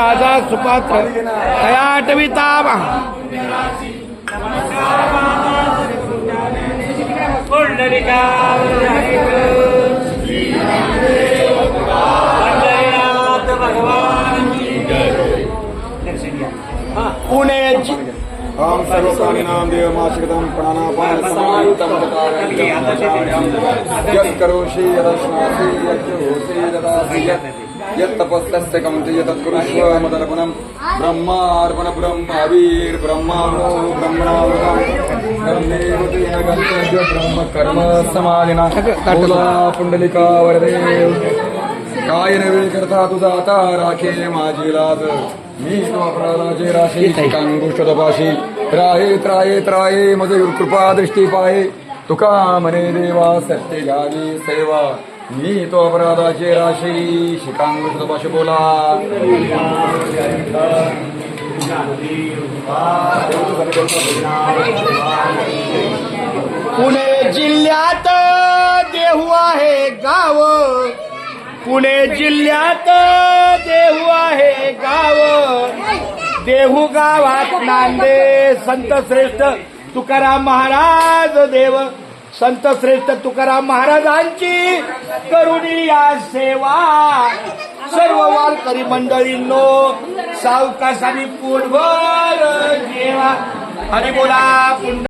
राजा सुपात्र तयाटविता पुणे ओम सर्वप्राणिनां देवमाश्रितं प्राणापानसमायुक्तं यत्करोषि यदश्नासि यज्जोषि ददासि यत्तपस्तस्य कौन्तेय तत्कुरुष्व मदर्पणं ब्रह्मार्पण ब्रह्मवीर ब्रह्माणो ब्रह्मणावृतं कर्मेव तेन गन्तव्य ब्रह्म कर्म समाधिना बोला पुंडलिका वरदे काय नव्हे करता तुझा आता राखे माझी लाज मी तो अपराधाचे राशी कांगुष्ट तपाशी त्राये त्राये मज कृपा दृष्टी पाये तुका म्हणे देवा सत्य घ्यावी सेवा मी तो अपराधाचे राशी शिकांगुष्ट तपाशी बोला पुणे जिल्ह्यात देहू आहे गाव पुणे जिल्ह्यात देहू आहे गाव देहू गावात नांदे संत श्रेष्ठ तुकाराम महाराज देव संत श्रेष्ठ तुकाराम महाराजांची करुणी या सेवा सर्व वारकरी मंडळींनो सावकाशाने पोटभर जेवा हरी बोला.